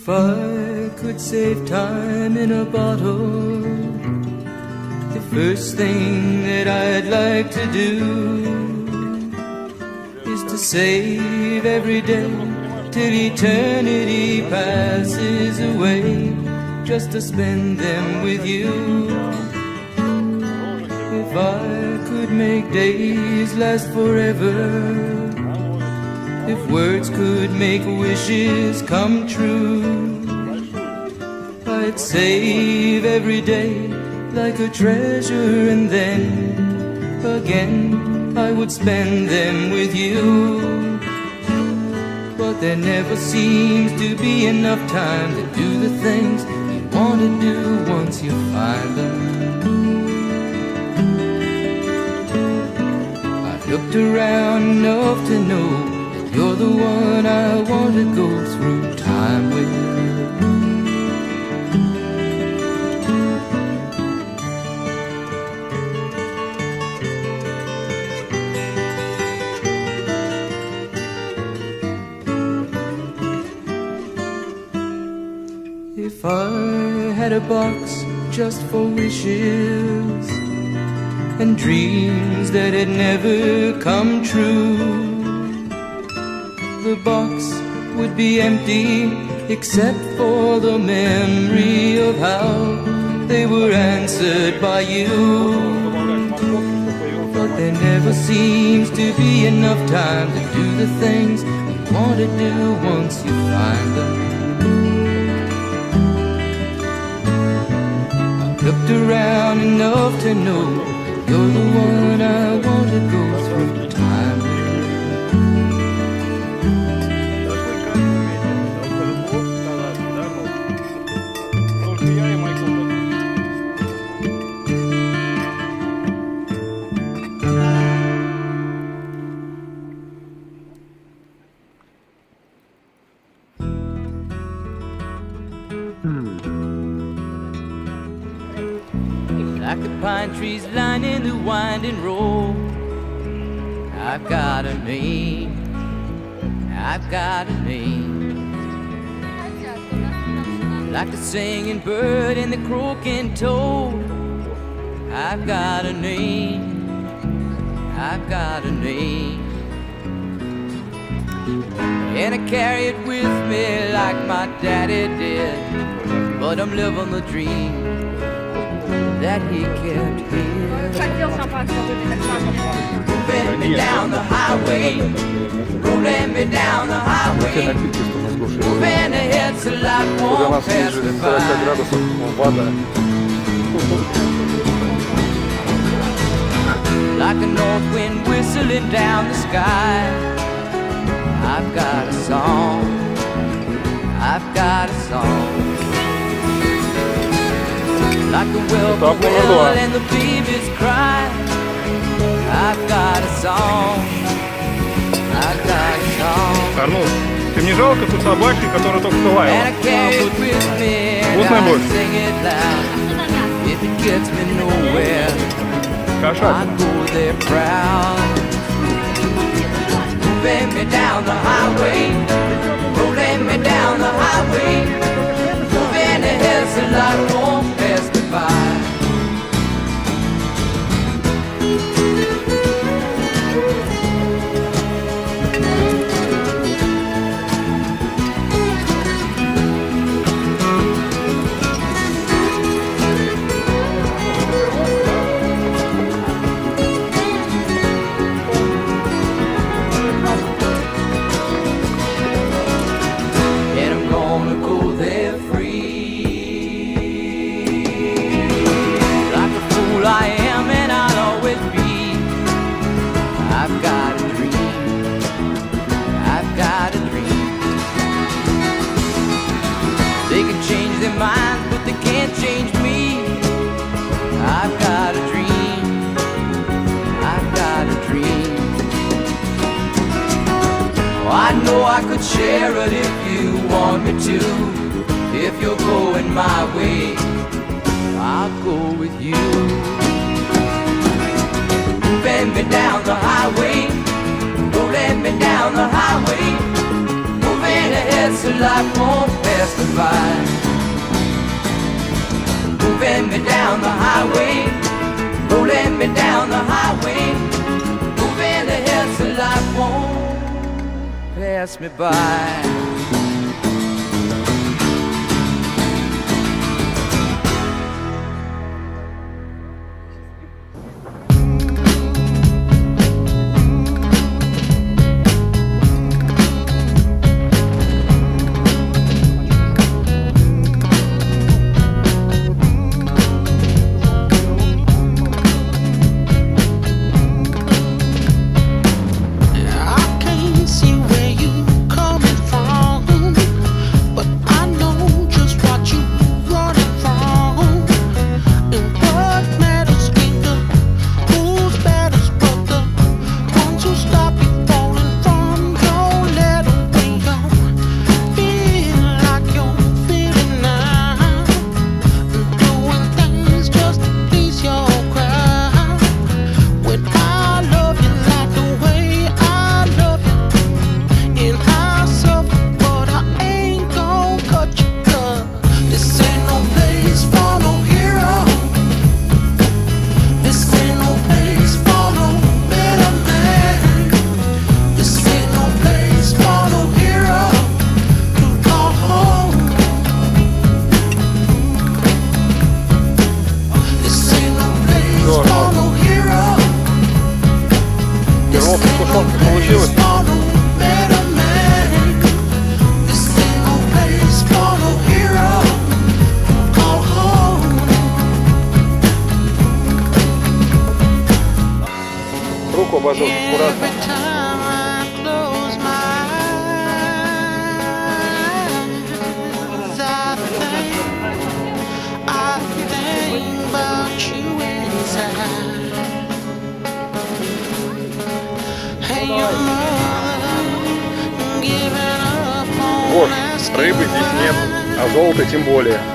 If I could save time in a bottle, the first thing that I'd like to do is to save every day till eternity passes away, just to spend them with you. If I could make days last forever, if words could make wishes come true, I'd save every day like a treasure, and then again I would spend them with you. But there never seems to be enough time to do the things you want to do once you find them. I've looked around enough to know you're the one I want to go through time with. If I had a box just for wishes and dreams that had never come true, the box would be empty except for the memory of how they were answered by you. But there never seems to be enough time to do the things you want to do once you find them. I've looked around enough to know you're the one I want to go through time with. Like the pine trees lining the winding road, I've got a name, I've got a name. Like the singing bird and the croaking toad, I've got a name, I've got a name. And I carry it with me like my daddy did, but I'm living the dream that he kept here. Moving me down the highway, rolling me down the highway, moving ahead so life won't pass me by. Like a north wind whistling down the sky, I've got a song, I've got a song. Like the whippoorwill and the babies cry, I've got a song, I've got a song. Арнольд, ты мне жалко ту собачку, которая только что лаяла? Вкусная больше? Кошачья. Moving me down the highway, rolling me down the highway, moving ahead so life won't pass me by. They can change their minds, but they can't change me. I've got a dream, I've got a dream. Oh, I know I could share it if you want me to. If you're going my way, I'll go with you. Moving me down the highway, rolling me down the highway, moving ahead so life won't pass me me by. Moving me down the highway, rolling me down the highway, moving ahead so life won't pass me by. Получилось? Руку обожжешь аккуратно. Вот, рыбы здесь нет, а золота тем более.